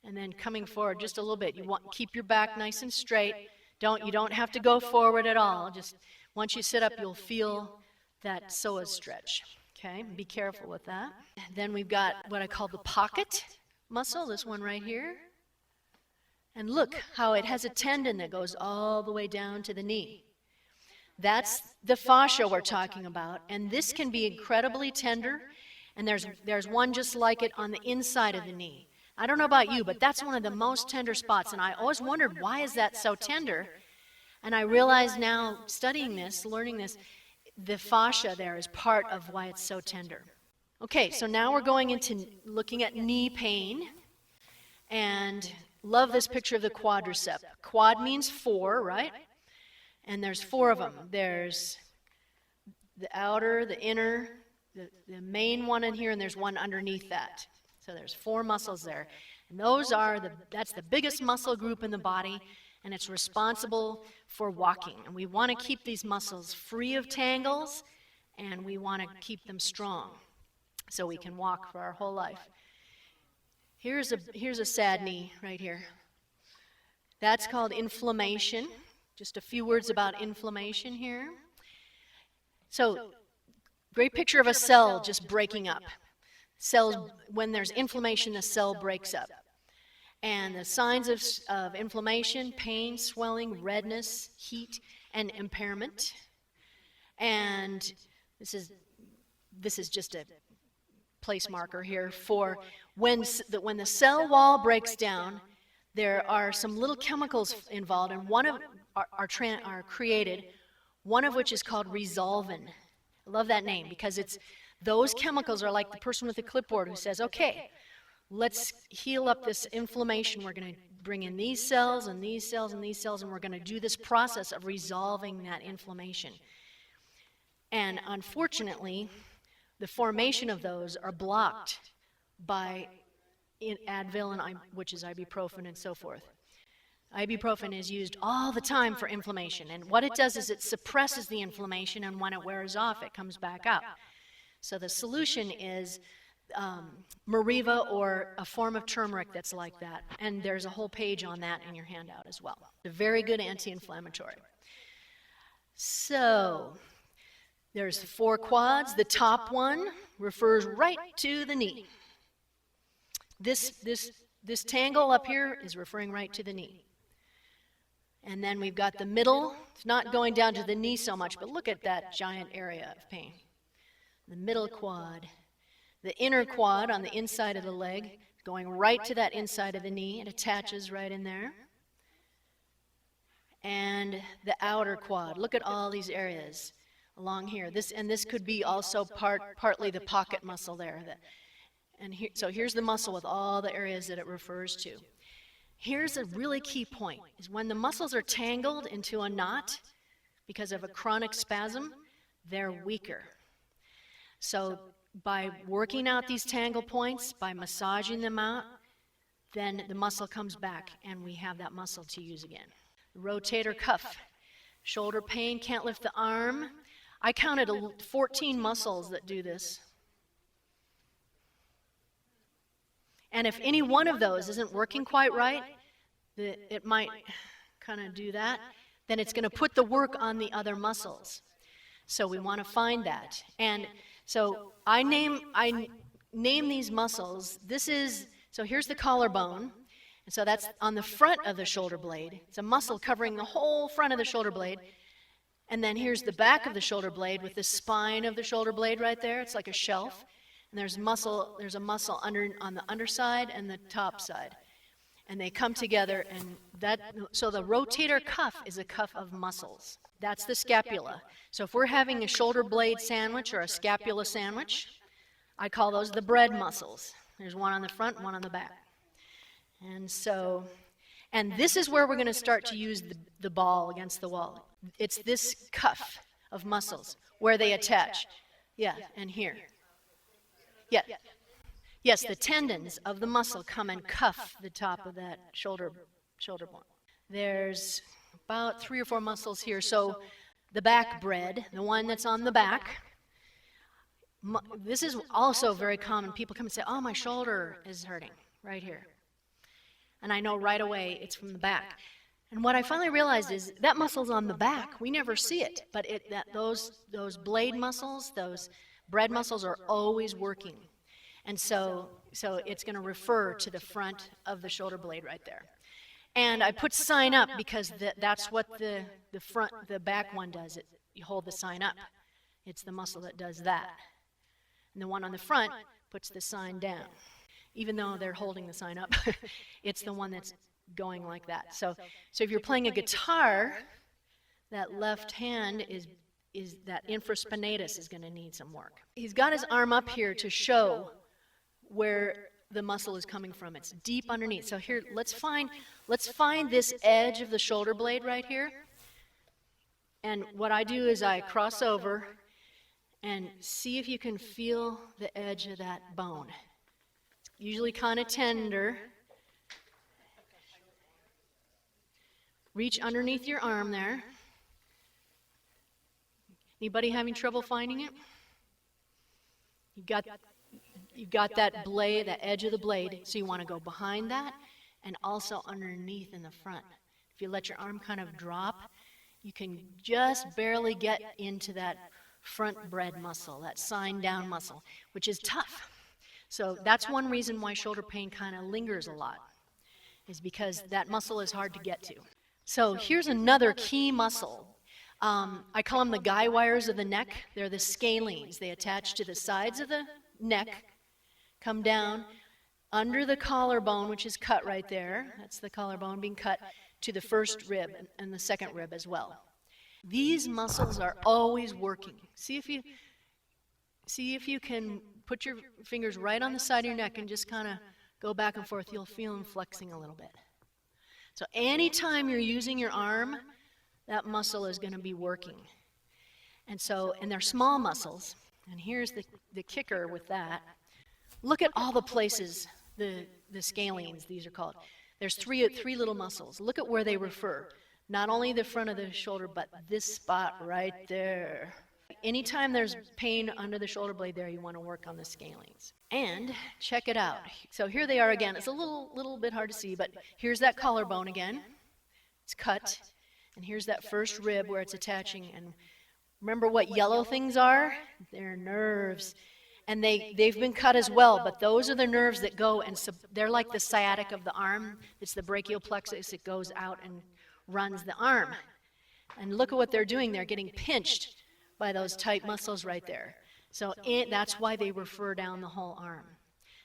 and then coming forward just a little bit. You want keep your back nice and straight. You don't have to go forward at all. Just once you sit up, you'll feel that psoas stretch. Okay, be careful with that. Then we've got what I call the pocket muscle, this one right here. And look how it has a tendon that goes all the way down to the knee. That's the fascia we're talking about, and this can be incredibly tender, and there's one just like it on the inside of the knee. I don't know about you, but that's one of the most tender spots, and I always wondered, why is that so tender? And I realize now, studying this, learning this, the fascia there is part of why it's so tender. Okay, so now we're going into looking at knee pain, and love this picture of the quadricep. Quad means four, right? And there's four of them. There's the outer, the inner, the main one in here, and there's one underneath that. So there's four muscles there. And that's the biggest muscle group in the body, and it's responsible for walking. And we want to keep these muscles free of tangles, and we want to keep them strong so we can walk for our whole life. Here's a sad knee right here. That's called inflammation. Just a few words about inflammation here. So, great picture of a cell just breaking up. Cells, when there's inflammation, the cell breaks up. And the signs of inflammation: pain, swelling, redness, heat, and impairment. And this is just a place marker here for when the cell wall breaks down. There are some little chemicals involved, and are created, one of which is called resolvin. I love that name because those chemicals are like the person with the clipboard who says, okay, let's heal up this inflammation. We're going to bring in these cells and these cells and these cells, and we're going to do this process of resolving that inflammation. And unfortunately, the formation of those are blocked by Advil, which is ibuprofen and so forth. Ibuprofen is used all the time for inflammation, and what it does is it suppresses the inflammation, and when it wears off, it comes back up. So the solution is Mariva, or a form of turmeric that's like that, and there's a whole page on that in your handout as well. A very good anti-inflammatory. So there's 4 quads. The top one refers right to the knee. This tangle up here is referring right to the knee. And then we've got the middle. It's not going down to the knee so much, but look at that giant area of pain. The middle quad. The inner quad on the inside of the leg, going right to that inside of the knee. It attaches right in there. And the outer quad. Look at all these areas along here. This could be also partly the pocket muscle there. So here's the muscle with all the areas that it refers to. Here's a really key point, is when the muscles are tangled into a knot because of a chronic spasm, they're weaker. So by working out these tangle points, by massaging them out, then the muscle comes back and we have that muscle to use again. Rotator cuff. Shoulder pain, can't lift the arm. I counted 14 muscles that do this. And if any one of those isn't working quite right, it might kind of do that, then it's going to put the work on the other muscles. So we want to find that. And so I name these muscles. So here's the collarbone. And so that's on the front of the shoulder blade. It's a muscle covering the whole front of the shoulder blade. And then here's the back of the shoulder blade with the spine of the shoulder blade right there. It's like a shelf. And there's a muscle on the underside and the top side. And they come together, and so the rotator cuff is a cuff of muscles. That's the scapula. So if we're having a shoulder blade sandwich or a scapula sandwich, I call those the bread muscles. There's one on the front, one on the back. And this is where we're going to start to use the ball against the wall. It's this cuff of muscles where they attach. Yeah, and here. Yeah. Yes, the tendons of the muscle come and cuff the top of that shoulder bone. There's about 3 or 4 muscles here. So the back bread, the one that's on the back, this is also very common. People come and say, oh, my shoulder is hurting right here. And I know right away it's from the back. And what I finally realized is that muscle's on the back. We never see it, but those blade muscles, those bread muscles are always working. And so it's going to refer to the front of the shoulder blade right there. And I put sign up because that's what the back one does. You hold the sign up. It's the muscle that does that. And the one on the front puts the sign down. Even though they're holding the sign up, it's the one that's going like that. So if you're playing a guitar, that left hand is that infraspinatus is going to need some work. He's got his arm up here to show where the muscle is coming from. It's deep underneath. So here, let's find this edge of the shoulder blade right here. And what I do is I cross over and see if you can feel the edge of that bone. It's usually kind of tender. Reach underneath your arm there. Anybody having trouble finding it? You've got that blade, that edge of the blade, so you want to go behind that and also underneath in the front. If you let your arm kind of drop, you can just barely get into that front bread muscle, that sign down muscle, which is tough. So that's one reason why shoulder pain kind of lingers a lot, is because that muscle is hard to get to. So here's another key muscle. I call them the guy wires of the neck. They're the scalenes. They attach to the sides of the neck, come down under the collarbone, which is cut right there. That's the collarbone being cut to the first rib and the second rib as well. These muscles are always working. See if you can put your fingers right on the side of your neck and just kind of go back and forth. You'll feel them flexing a little bit. So anytime you're using your arm, that muscle is going to be working. And they're small muscles. And here's the kicker with that. Look at all the places, the scalenes, these are called. There's three little muscles. Look at where they refer. Not only the front of the shoulder, but this spot right there. Anytime there's pain under the shoulder blade there, you want to work on the scalenes. And check it out. So here they are again. It's a little bit hard to see, but here's that collarbone again. It's cut. And here's that first rib where it's attaching. And remember what yellow things are? They're nerves. And they've been cut as well, but those are the nerves that go, and they're like the sciatic of the arm. It's the brachial plexus. It goes out and runs the arm. And look at what they're doing. They're getting pinched by those tight muscles right there. So that's why they refer down the whole arm.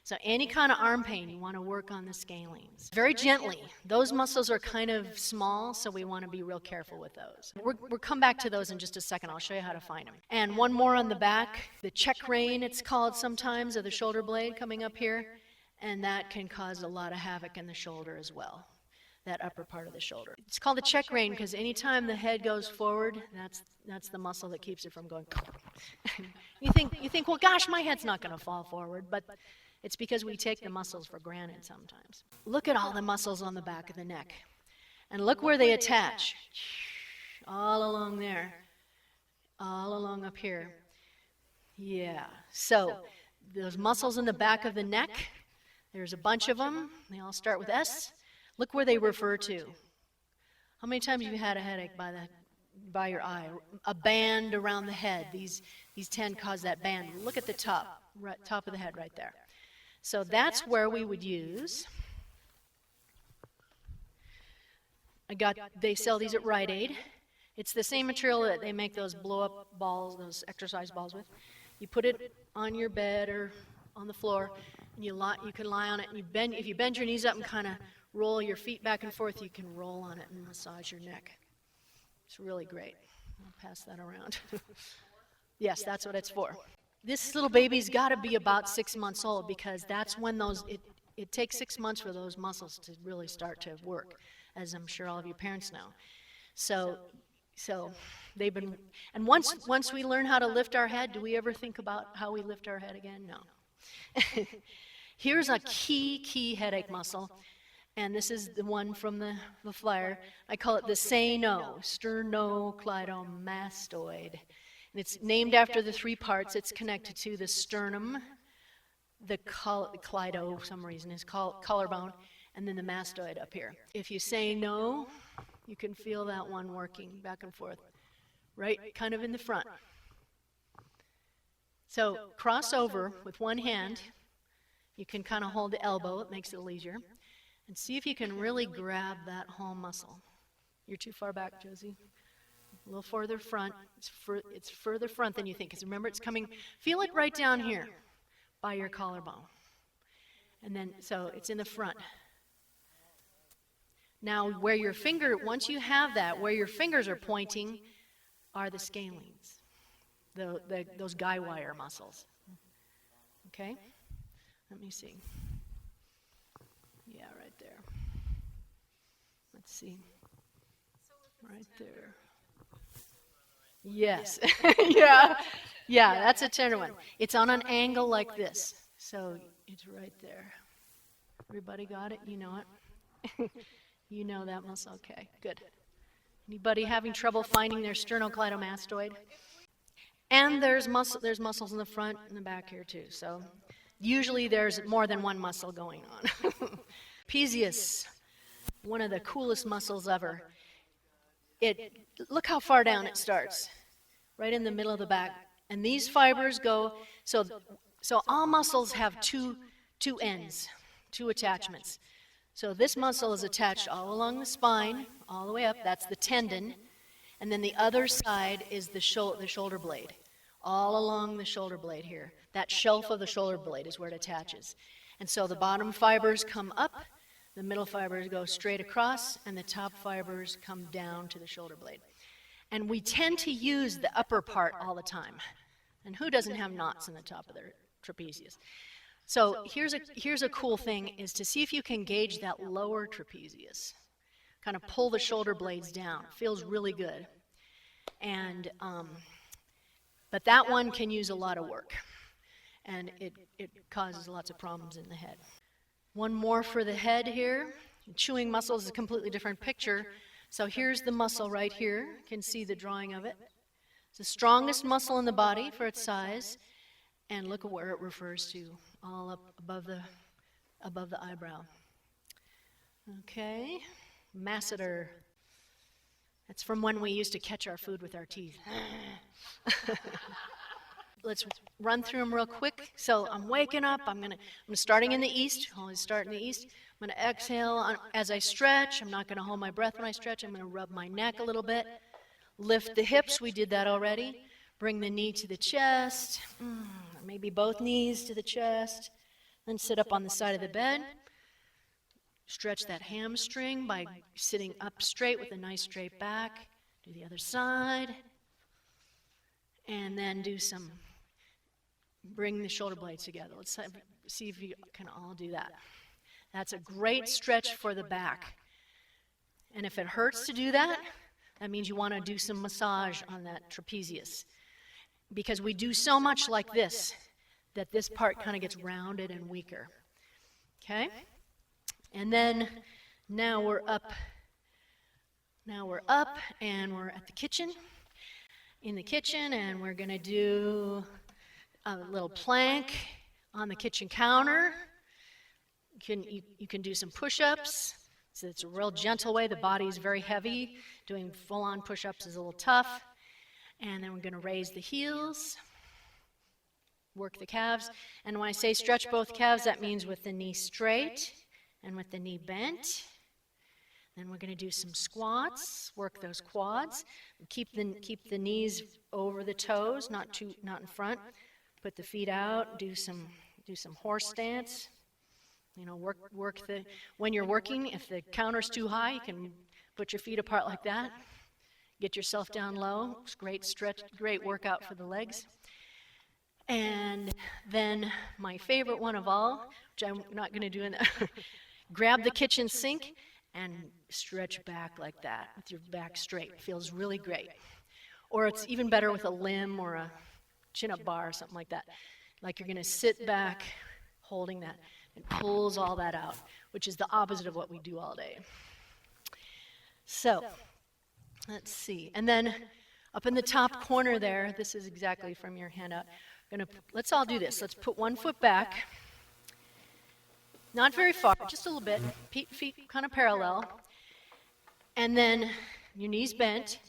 So any kind of arm pain, you want to work on the scalenes. Very gently. Those muscles are kind of small, so we want to be real careful with those. We'll come back to those in just a second. I'll show you how to find them. And one more on the back, the check rein, it's called sometimes, of the shoulder blade coming up here. And that can cause a lot of havoc in the shoulder as well, that upper part of the shoulder. It's called the check rein because anytime the head goes forward, that's the muscle that keeps it from going. You think, well, gosh, my head's not going to fall forward, but it's because we take the muscles for granted sometimes. Look at all the muscles on the back of the neck. And look where they attach. All along there. All along up here. Yeah. So those muscles in the back of the neck, there's a bunch of them. They all start with S. Look where they refer to. How many times have you had a headache by your eye? A band around the head. These tend to cause that band. Look at the top of the head right there. So that's where we would use. They sell these at Rite Aid. It's the same material that they make those blow-up balls, those exercise balls with. You put it on your bed or on the floor, and you can lie on it, and if you bend your knees up and kind of roll your feet back and forth, you can roll on it and massage your neck. It's really great. I'll pass that around. Yes, that's what it's for. This little baby's got to be about 6 months old, because that's when it takes 6 months for those muscles to really start to work, as I'm sure all of you parents know. So they've been, and once we learn how to lift our head, do we ever think about how we lift our head again? No. Here's a key headache muscle, and this is the one from the flyer. I call it the say no, sternocleiodomastoid. And it's named after the 3 parts. It's connected to the sternum, the cleido, for some reason, is collarbone, and then the mastoid up here. If you say no, you can feel that one working back and forth, right kind of in the front. So cross over with one hand. You can kind of hold the elbow. It makes it a little easier. And see if you can really grab that whole muscle. You're too far back, Josie. A little further front. It's further front than you think. Because remember, it's coming. Feel it right down here by your collarbone. And then, so it's in the front. Now, once you have that, where your fingers are pointing are the scalenes, those guy wire muscles. Okay? Let me see. Yeah, right there. Let's see. Right there. Yes. Yeah, that's a tender one. It's on an angle like this. So it's right there. Everybody got it? You know it? You know that muscle? Okay, good. Anybody having trouble finding their sternocleidomastoid? And there's muscles in the front and the back here too. So usually there's more than one muscle going on. Trapezius, one of the coolest muscles ever. Look how far down it starts, right in the middle of the back. And these fibers go, so all muscles have two ends, 2 attachments. So this muscle is attached all along the spine, all the way up. That's the tendon. And then the other side is the shoulder blade, all along the shoulder blade here. That shelf of the shoulder blade is where it attaches. And so the bottom fibers come up, the middle fibers go straight across, and the top fibers come down to the shoulder blade. And we tend to use the upper part all the time. And who doesn't have knots in the top of their trapezius? So here's a cool thing, is to see if you can gauge that lower trapezius. Kind of pull the shoulder blades down. It feels really good. And but that one can use a lot of work. And it causes lots of problems in the head. One more for the head here. Chewing muscles is a completely different picture. So here's the muscle right here. You can see the drawing of it. It's the strongest muscle in the body for its size. And look at where it refers to, all up above the eyebrow. Okay, masseter. That's from when we used to catch our food with our teeth. Let's run through them real quick. So I'm waking up. I'm starting in the east. Always start in the east. I'm going to exhale as I stretch. I'm not going to hold my breath when I stretch. I'm going to rub my neck a little bit. Lift the hips. We did that already. Bring the knee to the chest. Maybe both knees to the chest. Then sit up on the side of the bed. Stretch that hamstring by sitting up straight with a nice straight back. Do the other side. And then bring the shoulder blades together. Let's see if you can all do that. That's a great stretch for the back. And if it hurts to do that, that means you want to do some massage on that trapezius. Because we do so much like this, that this part kind of gets rounded and weaker. Okay? And then now we're up. And we're at the kitchen. In the kitchen, and we're going to do a little plank on the kitchen counter. You can do some push-ups. So it's a real gentle way. The body is very heavy. Doing full-on push-ups is a little tough. And then we're going to raise the heels, work the calves. And when I say stretch both calves, that means with the knee straight and with the knee bent. Then we're going to do some squats, work those quads. Keep the knees over the toes, not in front. Put the feet out, do some do some horse stance. You know, when you're working, if the counter's too high, you can put your feet apart like that. Get yourself down low. It's great stretch, great workout for the legs. And then my favorite one of all, which I'm not going to do in that, grab the kitchen sink and stretch back like that with your back straight. It feels really great. Or it's even better with a limb or a chin-up bar or something like that. Like you're going to sit back holding that. It pulls all that out, which is the opposite of what we do all day. So, let's see. And then up in the top corner there, this is exactly from your handout. Let's all do this. Let's put one foot back. Not very far, just a little bit. Feet kind of parallel. And then your knees bent.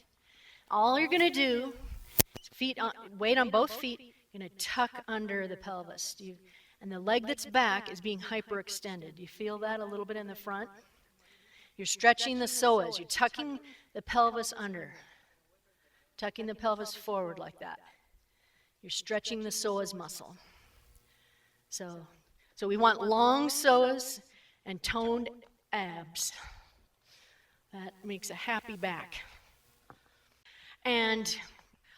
All you're going to do is weight on both feet. You're going to tuck under the pelvis. And the leg that's back is being hyperextended. Do you feel that a little bit in the front? You're stretching the psoas. You're tucking the pelvis under. Tucking the pelvis forward like that. You're stretching the psoas muscle. So we want long psoas and toned abs. That makes a happy back. And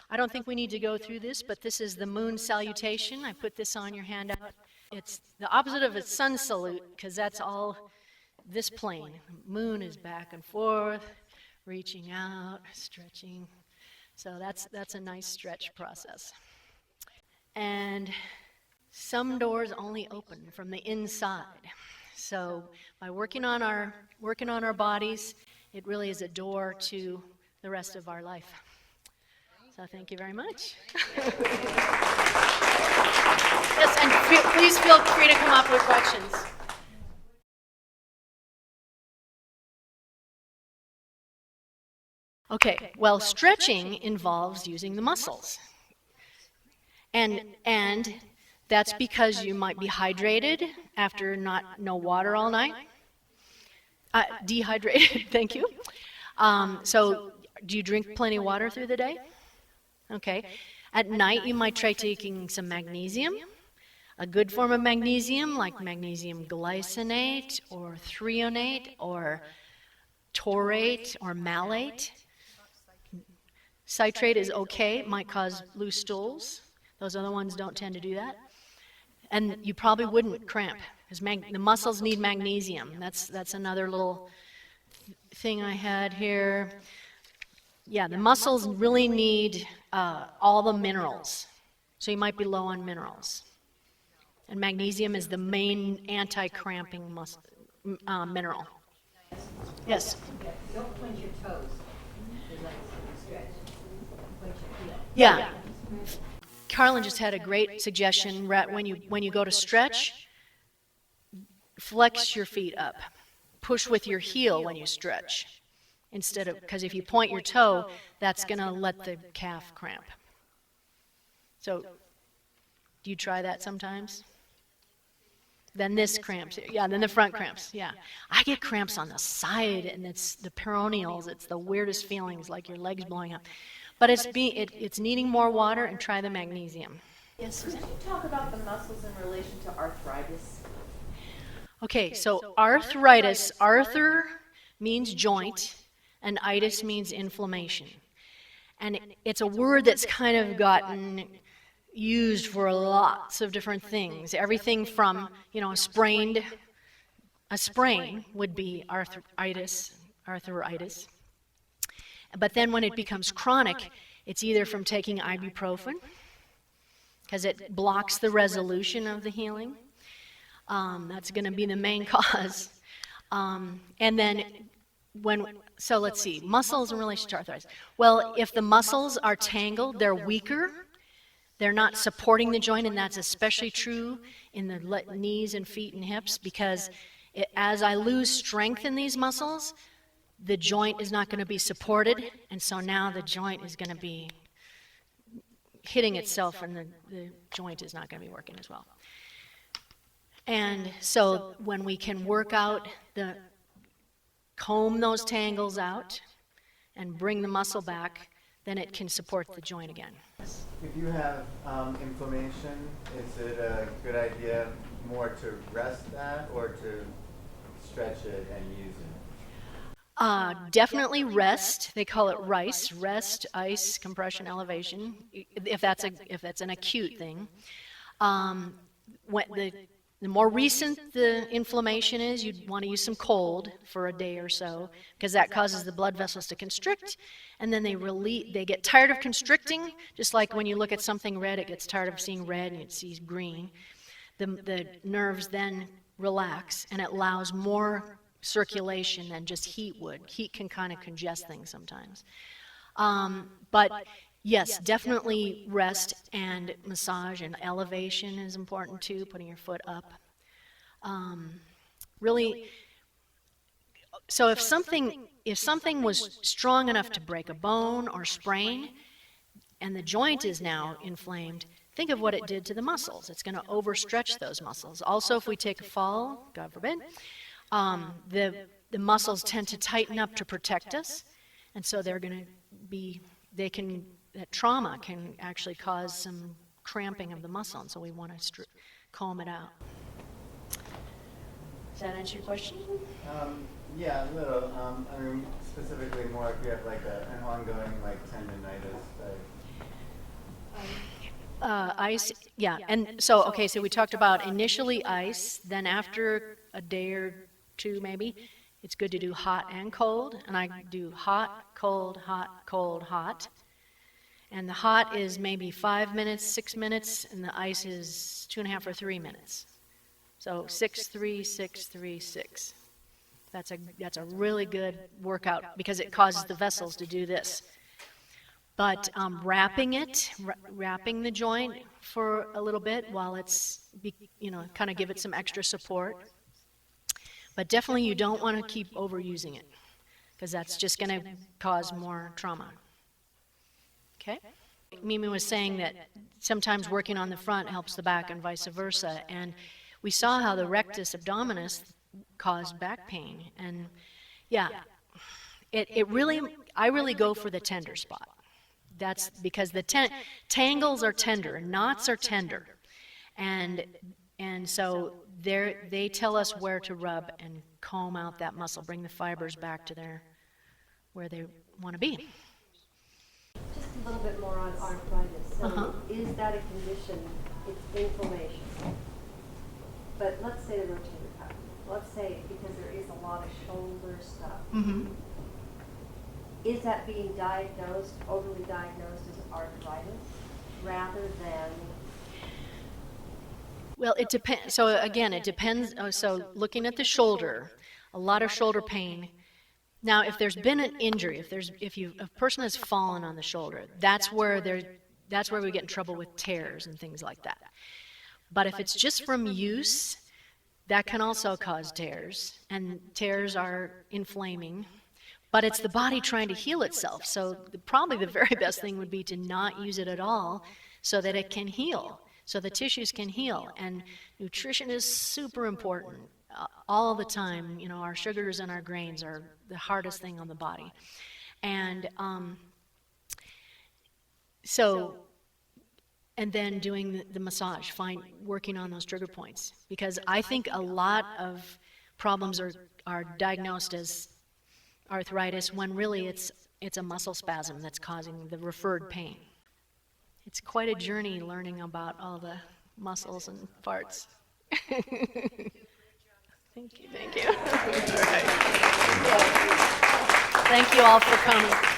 I don't think we need to go through this, but this is the moon salutation. I put this on your handout. It's the opposite of a sun salute, because that's all this plane. Moon is back and forth, reaching out, stretching. So that's a nice stretch process. And some doors only open from the inside. So by working on our bodies, it really is a door to the rest of our life. So thank you very much. Yes, and please feel free to come up with questions. Okay, well, stretching involves using the muscles. And that's because you might be hydrated after no water all night. Dehydrated, thank you. So do you drink plenty of water through the day? Okay. At night, you might try taking some magnesium. A good form of magnesium, like magnesium glycinate or threonate or taurate or malate. Citrate is okay. It might cause loose stools. Those other ones don't tend to do that. And you probably wouldn't cramp, because the muscles need magnesium. That's another little thing I had here. Yeah, the muscles really need all the minerals. So you might be low on minerals. And magnesium is the main anti-cramping mineral. Yes? Don't point your toes. Stretch. Point your heel. Yeah. Carlin just had a great suggestion. When you go to stretch, flex your feet up. Push with your heel when you stretch. Because if you point your toe, that's going to let the calf cramp. So, do you try that sometimes? Then this cramps. Yeah, then the front cramps. Yeah. I get cramps on the side, and it's the peroneals. It's the weirdest feelings, like your legs blowing up. But it's needing more water, and try the magnesium. Yes, Susan? Could you talk about the muscles in relation to arthritis? Okay, so arthritis, arthur means joint, and itis means inflammation. And it's a word that's kind of gotten used for lots of different things. Everything from, a sprain would be arthritis. But then when it becomes chronic, it's either from taking ibuprofen, because it blocks the resolution of the healing. That's going to be the main cause. And then so let's see, muscles in relation to arthritis. Well, if the muscles are tangled, they're weaker, they're not supporting the joint, and that's especially true in the knees and feet and hips, because as I lose strength in these muscles, the joint is not going to be supported, and so now the joint is going to be hitting itself, and the joint is not going to be working as well. And so when we can work out comb those tangles out and bring the muscle back, then it can support the joint again. If you have inflammation, is it a good idea more to rest that or to stretch it and use it? Definitely rest. They call it RICE, rest, ice, compression, elevation, if that's an acute thing. When the more recent the inflammation is, you'd want to use some cold for a day or so, because that causes the blood vessels to constrict, and then they get tired of constricting, just like when you look at something red, it gets tired of seeing red and it sees green. The nerves then relax, and it allows more circulation than just heat would. Heat can kind of congest things sometimes. But yes, definitely rest and massage and elevation is important too, putting your foot up. Really, so if something was strong enough to break a bone or sprain, and the joint is now inflamed, think of what it did to the muscles. It's going to overstretch those muscles. Also, if we take a fall, God forbid, the muscles tend to tighten up to protect us, and so they're going to be, that trauma can actually cause some cramping of the muscle, and so we want to comb it out. Does that answer your question? Yeah, a little. I mean, specifically more if you have like an ongoing like tendinitis type. Ice, yeah, and so, okay, so we talked about initially ice, then after a day or two maybe, it's good to do hot and cold, and I do hot, cold, hot, cold, hot. And the hot is maybe 5 minutes, 6 minutes, and the ice is 2.5 or 3 minutes. So 6, 3, 6, 3, 6. That's a really good workout because it causes the vessels to do this. But wrapping the joint for a little bit while it's, kind of give it some extra support. But definitely you don't want to keep overusing it because that's just going to cause more trauma. Okay? Mimi was saying that sometimes working on the front helps the back and vice versa. And we saw how the rectus abdominis caused back pain. And yeah, I really go for the tender spot. That's because the tangles are tender, knots are tender. And so they tell us where to rub and comb out that muscle, bring the fibers back to where they want to be. Just a little bit more on arthritis. So is that a condition? It's inflammation. But let's say the rotator cuff. Let's say because there is a lot of shoulder stuff. Mm-hmm. Is that being overly diagnosed as arthritis rather than? Well, it depends. So again, it depends. So looking at the shoulder, a lot of shoulder pain. Now, if there's been an injury, if a person has fallen on the shoulder, that's where we get in trouble with tears and things like that. But if it's just from use, that can also cause tears, and tears are inflaming. But it's the body trying to heal itself. So probably the very best thing would be to not use it at all so that it can heal, so the tissues can heal. And nutrition is super important all the time. Our sugars and our grains are the hardest thing on the body. And and then doing the massage, working on those trigger points. Because I think a lot of problems are diagnosed as arthritis when really it's a muscle spasm that's causing the referred pain. It's quite a journey learning about all the muscles and parts. Thank you. Thank you all for coming.